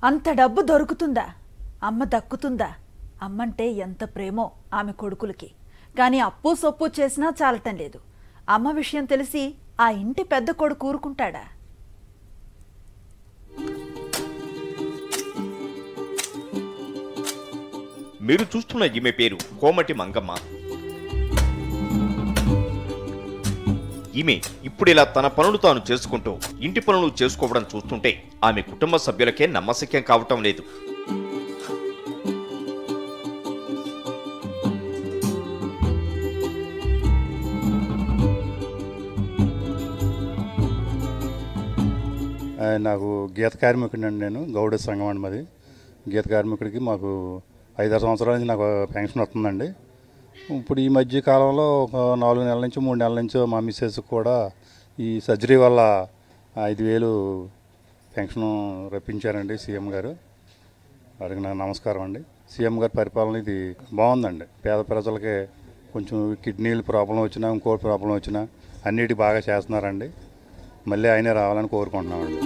అంత డబ్బు దొరుకుతుందా? అమ్మ దక్కుతుందా? అమ్మంటే ఎంత ప్రేమో ఆమె కొడుకులకి. కానీ అప్పు సొప్పు చేసినా చాలటం లేదు. అమ్మ విషయం తెలిసి ఆ ఇంటి పెద్ద కొడుకు ఊరుకుంటాడా? మీరు చూస్తున్న ఈమె పేరు కోమటి మంగమ్మ. ఈమె ఇప్పుడిలా తన పనులు తాను చేసుకుంటూ ఇంటి పనులు చేసుకోవడం చూస్తుంటే ఆమె కుటుంబ సభ్యులకే నమ్మశక్యం కావటం లేదు. నాకు గీత కార్మికుడిని అండి. నేను గౌడ సంఘం అండి మాది. గీత కార్మికుడికి మాకు 5-6 సంవత్సరాల నుంచి నాకు పెన్షన్ వస్తుందండి. ఇప్పుడు ఈ మధ్య కాలంలో ఒక 4 నెలల నుంచి 3 నెలల నుంచో మా మిస్సెస్ కూడా ఈ సర్జరీ వల్ల 5,000 పెన్షన్ రప్పించారండి సీఎం గారు. వారికి నాకు నమస్కారం అండి. సీఎం గారి పరిపాలన ఇది బాగుందండి. పేద ప్రజలకి కొంచెం కిడ్నీలు ప్రాబ్లం వచ్చినా ఇంకో ప్రాబ్లం వచ్చినా అన్నిటికీ బాగా చేస్తున్నారండి. మళ్ళీ ఆయనే రావాలని కోరుకుంటున్నామండి.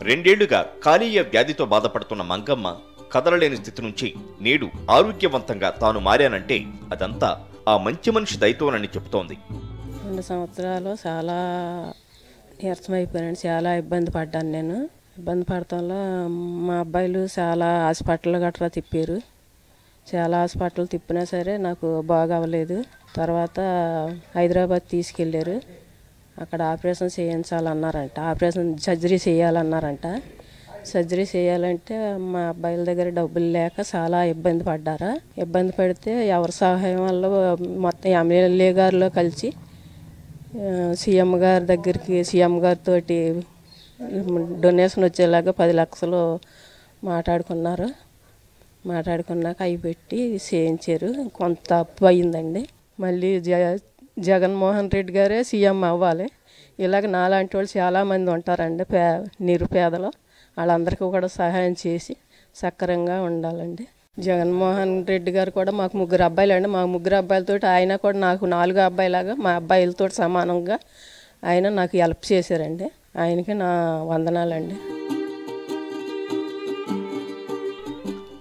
2 ఏళ్లుగా కాలీయ వ్యాధితో బాధపడుతున్న మంగమ్మ కదలలేని స్థితి నుంచి నేడు ఆరోగ్యవంతంగా తాను మారానంటే అదంతా ఆ మంచి మనిషి దయతోనని చెబుతోంది. 2 సంవత్సరాలు చాలా నీరసమైపోయాను. చాలా ఇబ్బంది పడ్డాను. నేను ఇబ్బంది పడటంలో మా అబ్బాయిలు చాలా హాస్పిటల్ గట్రా తిప్పారు. చాలా హాస్పిటల్ తిప్పినా సరే నాకు బాగా అవ్వలేదు. తర్వాత హైదరాబాద్ తీసుకెళ్ళారు. అక్కడ ఆపరేషన్ చేయించాలన్నారంట. సర్జరీ చేయాలన్నారంట. సర్జరీ చేయాలంటే మా అబ్బాయిల దగ్గర డబ్బులు లేక చాలా ఇబ్బంది పడ్డారా. ఇబ్బంది పడితే ఎవరి సహాయం వల్ల మొత్తం ఎమ్మెల్యే గారిలో కలిసి సీఎం గారి దగ్గరికి సీఎం గారితో డొనేషన్ వచ్చేలాగా 10 లక్షలు మాట్లాడుకున్నారు. మాట్లాడుకున్నాక అవి పెట్టి చేయించారు. కొంత అప్పు అయిందండి. మళ్ళీ జగన్మోహన్ రెడ్డి గారే సీఎం అవ్వాలి. ఇలాగ నాలాంటి వాళ్ళు చాలామంది ఉంటారండి నిరుపేదలు. వాళ్ళందరికీ కూడా సహాయం చేసి సక్రమంగా ఉండాలండి. జగన్మోహన్ రెడ్డి గారు కూడా మాకు 3 అబ్బాయిలు అండి. మా 3 అబ్బాయిలతో ఆయన కూడా నాకు 4 అబ్బాయిలాగా మా అబ్బాయిలతో సమానంగా ఆయన నాకు హెల్ప్ చేశారండి. ఆయనకి నా వందనాలండి.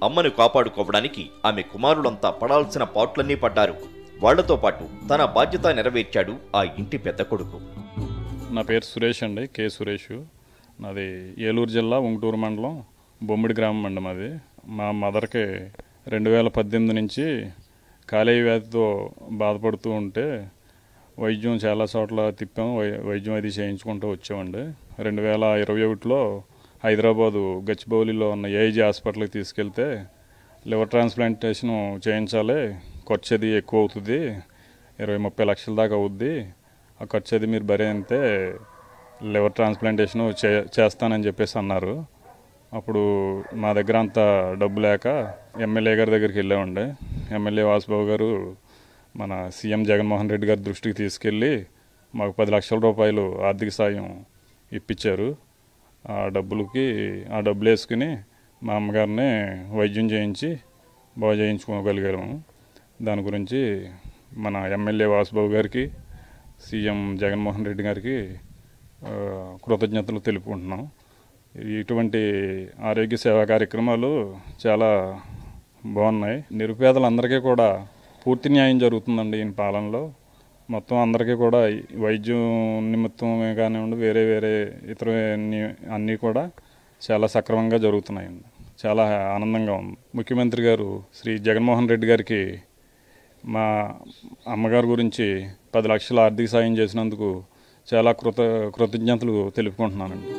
అమ్మను కాపాడుకోవడానికి ఆమె కుమారులంతా పడాల్సిన పాట్లన్నీ పడ్డారు. వాళ్లతో పాటు తన బాధ్యత నెరవేర్చాడు ఆ ఇంటి పెద్ద కొడుకు. నా పేరు సురేష్ అండి, కే సురేష్. నాది ఏలూరు జిల్లా ఉంగుటూరు మండలం బొమ్మిడి గ్రామం అండి మాది. మా మదర్కి 2018 నుంచి కాలేయ వ్యాధితో బాధపడుతూ ఉంటే వైద్యం చాలా చోట్ల తిప్పాం. వైద్యం అది చేయించుకుంటూ వచ్చామండి. 2021లో హైదరాబాదు గచ్చిబౌలిలో ఉన్న ఏఐజీ హాస్పిటల్కి తీసుకెళ్తే లివర్ ట్రాన్స్ప్లాంటేషన్ చేయించాలి, ఖర్చు అది ఎక్కువ అవుతుంది, 20-30 లక్షల దాకా అవుద్ది, ఆ ఖర్చు అది మీరు భరిస్తే లివర్ ట్రాన్స్ప్లాంటేషన్ చేస్తానని చెప్పేసి అన్నారు. అప్పుడు మా దగ్గర అంత డబ్బు లేక ఎమ్మెల్యే గారి దగ్గరికి వెళ్ళామండి. ఎమ్మెల్యే వాసుబాబు గారు మన సీఎం జగన్మోహన్ రెడ్డి గారి దృష్టికి తీసుకెళ్ళి మాకు 10 లక్షల రూపాయలు ఆర్థిక సాయం ఇప్పించారు. ఆ డబ్బులు వేసుకుని మా అమ్మగారిని వైద్యం చేయించి బాగు చేయించుకోగలిగాము. దాని గురించి మన ఎమ్మెల్యే వాసుబాబు గారికి, సీఎం జగన్మోహన్ రెడ్డి గారికి కృతజ్ఞతలు తెలుపుకుంటున్నాం. ఇటువంటి ఆరోగ్య సేవా కార్యక్రమాలు చాలా బాగున్నాయి. నిరుపేదలందరికీ కూడా పూర్తి న్యాయం జరుగుతుందండి ఈ పాలనలో. మొత్తం అందరికీ కూడా వైద్యం నిమిత్తమే కానివ్వండి, వేరే ఇతర అన్నీ కూడా చాలా సక్రమంగా జరుగుతున్నాయండి. చాలా ఆనందంగా ఉంది. ముఖ్యమంత్రి గారు శ్రీ జగన్మోహన్ రెడ్డి గారికి మా అమ్మగారి గురించి 10 లక్షల ఆర్థిక సాయం చేసినందుకు చాలా కృతజ్ఞతలు తెలుపుకుంటున్నానండి.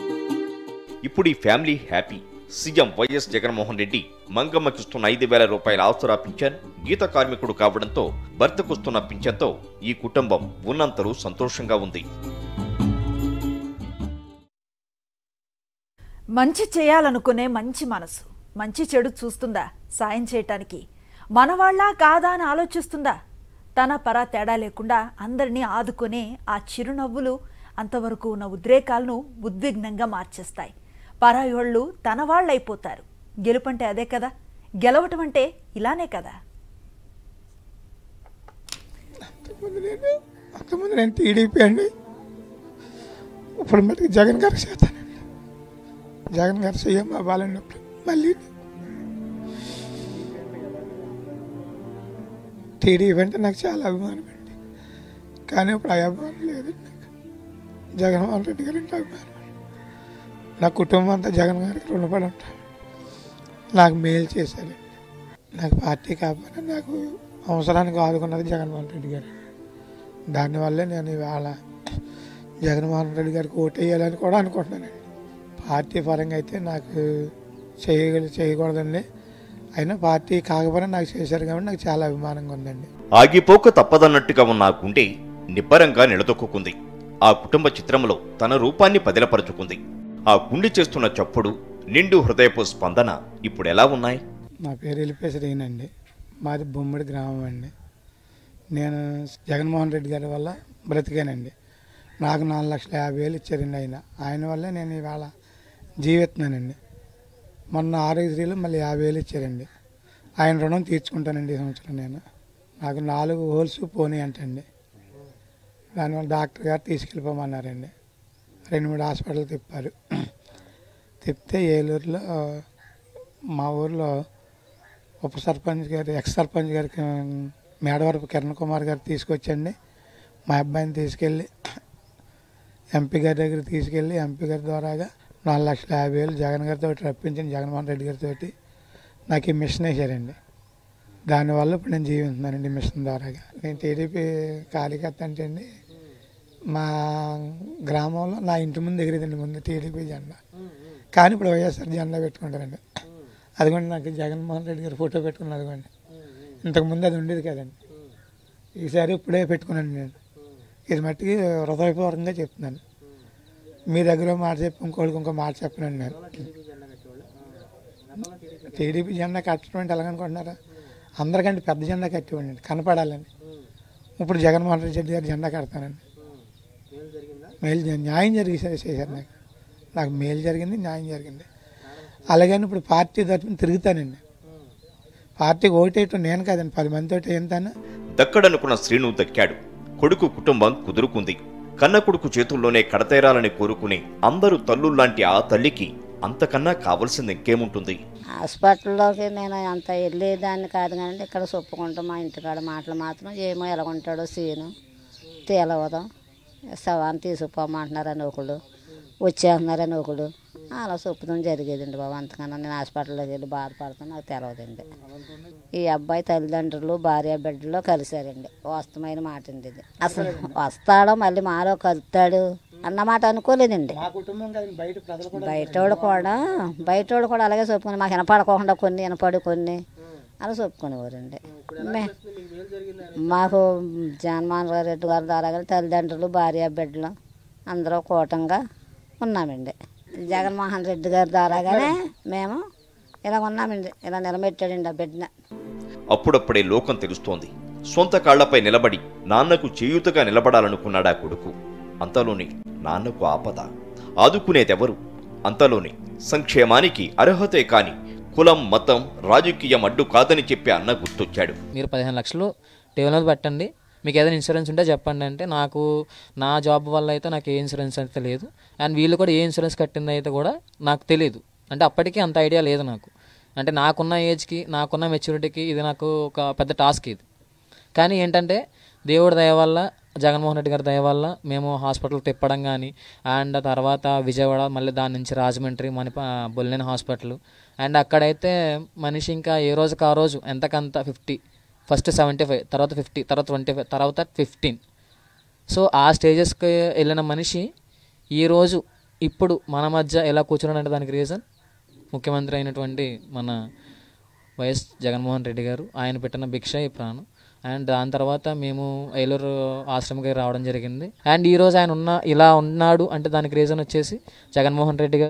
ఇప్పుడు ఈ family happy. CM YS Jaganmohan Reddy మంగమ్మకిస్తున్న 5,000 రూపాయల ఆసరా పింఛన్, గీత కార్మికుడు కావడంతో భర్తకొస్తున్న పింఛన్తో ఈ కుటుంబం ఉన్నంతలో సంతోషంగా ఉంది. మంచి చేయాలనుకునే మంచి మనసు మంచి చెడు చూస్తుందా? సాయం చేయటానికి మనవాళ్ళ కాదా అని ఆలోచిస్తుందా? తన పరా తేడా లేకుండా అందరినీ ఆదుకునే ఆ చిరునవ్వులు అంతవరకు ఉన్న ఉద్రేకాలను ఉద్విగ్నంగా మార్చేస్తాయి. పరాయోళ్ళు తన వాళ్ళైపోతారు. గెలుపంటే అదే కదా. గెలవటం అంటే ఇలానే కదా. అంతకుముందు నేను టీడీపీ అండి. ఇప్పుడు మటుకు జగన్ గారికి చేస్తానండి. జగన్ గారు సీఎం అవ్వాలన్నప్పుడు మళ్ళీ టీడీపీ అంటే నాకు చాలా అభిమానం అండి. కానీ ఇప్పుడు ఆ అభిమానం లేదండి. నాకు జగన్మోహన్ రెడ్డి గారు అంటే అభిమానం. నా కుటుంబం అంతా జగన్ గారికి రుణపడి ఉంటాను. నాకు మేలు చేశారండి. నాకు పార్టీ కాకపోయినా నాకు అవసరానికి ఆదుకున్నది జగన్మోహన్ రెడ్డి గారు. దానివల్లే నేను ఇవాళ జగన్మోహన్ రెడ్డి గారికి ఓటు వేయాలని కూడా అనుకుంటున్నానండి. పార్టీ పరంగా అయితే నాకు చేయకూడదండి. అయినా పార్టీ కాకపోయినా నాకు చేశారు కాబట్టి నాకు చాలా అభిమానంగా ఉందండి. ఆగిపోక తప్పదన్నట్టుగా ఉన్న ఆ గుండె నిబ్బరంగా నిలదొక్కుంది. ఆ కుటుంబ చిత్రంలో తన రూపాన్ని పదిలపరుచుకుంది. ఆ గుండె చేస్తున్న చప్పుడు, నిండు హృదయపు స్పందన ఇప్పుడు ఎలా ఉన్నాయి? నా పేరు ఎలిపేశ్వరీనండి. మాది బొమ్మిడి గ్రామం అండి. నేను జగన్మోహన్ రెడ్డి గారి వల్ల బ్రతికానండి. నాకు 4,50,000 ఇచ్చారండి ఆయన వల్లే నేను ఇవాళ జీవిస్తున్నానండి. మొన్న ఆరోగ్యశ్రీలో మళ్ళీ 50,000 ఇచ్చారండి. ఆయన రుణం తీర్చుకుంటానండి ఈ సంవత్సరం. నాకు 4 హోల్స్ పోనీ అంటండి. దానివల్ల డాక్టర్ గారు తీసుకెళ్ళిపోమన్నారండి. 2-3 హాస్పిటల్ తిప్పారు. తిప్పితే ఏలూరులో మా ఊర్లో ఉప సర్పంచ్ గారు, ఎక్స్ సర్పంచ్ గారికి మేడవరపు కిరణ్ కుమార్ గారు తీసుకొచ్చండి. మా అబ్బాయిని తీసుకెళ్ళి ఎంపీ గారి దగ్గర తీసుకెళ్ళి ఎంపీ గారి ద్వారాగా 4,50,000 జగన్ గారితో రప్పించండి, జగన్మోహన్ రెడ్డి గారితో నాకు ఈ మిషన్ వేసారండి. దానివల్ల ఇప్పుడు నేను జీవిస్తున్నానండి మిషన్ ద్వారాగా. నేను టీడీపీ కార్యకర్త అంటే అండి, మా గ్రామంలో నా ఇంటి ముందు ఎగిరేదండి ముందు టీడీపీ జెండా. కానీ ఇప్పుడు వైఎస్ఆర్ జెండా పెట్టుకుంటారండి. అదిగోండి నాకు జగన్మోహన్ రెడ్డి గారు ఫోటో పెట్టుకున్నాను. అదిగోండి ఇంతకుముందు అది ఉండేది కదండి. ఈసారి ఇప్పుడే పెట్టుకున్నాను నేను. ఇది మట్టికి హృదయపూర్వకంగా చెప్తున్నాను. మీ దగ్గర మాట చెప్పి ఇంకోళ్ళకి ఇంకో మాట చెప్పనండి. నేను టీడీపీ జెండా కట్టడం అంటే ఎలాగనుకుంటున్నారా? అందరికంటే పెద్ద జెండా కట్టివ్వండి, కనపడాలని. ఇప్పుడు జగన్మోహన్ రెడ్డి గారు జెండా కడతానండి. మేలు న్యాయం చేశారు. నాకు మేలు జరిగింది, న్యాయం జరిగింది. అలాగని ఇప్పుడు పార్టీ తరఫున తిరుగుతానండి. పార్టీకి ఓటేయటం నేను కాదండి, 10 మందితో ఏంటాను. దక్కడనుకున్న శ్రీను దక్కాడు. కొడుకు కుటుంబం కుదురుకుంది. కన్న కొడుకు చేతుల్లోనే కడతేరాలని కోరుకునే అందరూ తల్లుల్లాంటి ఆ తల్లికి అంతకన్నా కావాల్సింది ఇంకేముంటుంది? హాస్పిటల్లోకి నేను అంత వెళ్ళేదాన్ని కాదు కానీ ఇక్కడ చెప్పుకుంటాం. మా ఇంటికాడ మాటలు మాత్రం ఏమో ఎలా ఉంటాడో సీను తేలవదాం, శవాన్ని తీసుకుపోమంటున్నారని ఒకడు, వచ్చేస్తున్నారని ఒకడు, అలా చెప్పుదాం జరిగేదండి బాబు. అంతకన్నా నేను హాస్పిటల్లోకి వెళ్ళి బాధపడతాను, నాకు తెలవదండి. ఈ అబ్బాయి తల్లిదండ్రులు భార్య బిడ్డలో కలిశారండి. వాస్తవమైన మాట అండి ఇది. అసలు వస్తాడో మళ్ళీ మాలో కలుతాడు అన్నమాట అనుకోలేదండి. బయటోడు కూడా అలాగే చెప్పుకుని మాకు వినపడకోకుండా కొన్ని వినపడి కొన్ని అలా చెప్పుకునేవారండి. మాకు జగన్మోహన్ రెడ్డి గారి ద్వారా తల్లిదండ్రులు భార్య బిడ్డలు అందరూ కూటంగా ఉన్నామండి. జగన్మోహన్ రెడ్డి గారి ద్వారాగానే మేము ఇలా ఉన్నామండి. ఇలా నిలబెట్టాడండి ఆ బిడ్డని. అప్పుడప్పుడే లోకం తెలుస్తోంది. సొంత కాళ్లపై నిలబడి నాన్నకు చేయూతగా నిలబడాలనుకున్నాడా కొడుకు. అంతలోనే నాన్నకు ఆపద. ఆదుకునేదెవరు? అంతలోనే సంక్షేమానికి అర్హతే కాని కులం, మతం, రాజకీయం అడ్డు కాదని చెప్పే అన్న గుర్తొచ్చాడు. మీరు 15 లక్షలు టేబుల్ పెట్టండి, మీకు ఏదైనా ఇన్సూరెన్స్ ఉంటే చెప్పండి అంటే, నాకు నా జాబ్ వల్ల అయితే నాకు ఏ ఇన్సూరెన్స్ అయితే లేదు. అండ్ వీళ్ళు కూడా ఏ ఇన్సూరెన్స్ కట్టింది అయితే కూడా నాకు తెలియదు. అంటే అప్పటికీ అంత ఐడియా లేదు నాకు. అంటే నాకున్న ఏజ్కి, నాకున్న మెచ్యూరిటీకి ఇది నాకు ఒక పెద్ద టాస్క్ ఇది. కానీ ఏంటంటే దేవుడి దయ వల్ల, జగన్మోహన్ రెడ్డి గారి దయ వల్ల మేము హాస్పిటల్ తిప్పడం కానీ, అండ్ తర్వాత విజయవాడ, మళ్ళీ దాని నుంచి రాజమండ్రి, బొల్లేని హాస్పిటల్. అండ్ అక్కడైతే మనిషి ఇంకా ఏ రోజుకి ఆ రోజు ఎంతకంత 50, ఫస్ట్ 75, తర్వాత 50, తర్వాత 25, తర్వాత 15. సో ఆ స్టేజెస్కి వెళ్ళిన మనిషి ఈరోజు ఇప్పుడు మన మధ్య ఎలా కూర్చున్నాడంటే దానికి రీజన్ ముఖ్యమంత్రి అయినటువంటి మన వైఎస్ జగన్మోహన్ రెడ్డి గారు. ఆయన పెట్టిన భిక్ష ఈ ప్రాణం. అండ్ దాని తర్వాత మేము ఏలూరు ఆశ్రమంకి రావడం జరిగింది. అండ్ ఈరోజు ఆయన ఇలా ఉన్నాడు అంటే దానికి రీజన్ వచ్చేసి జగన్మోహన్ రెడ్డి గారు.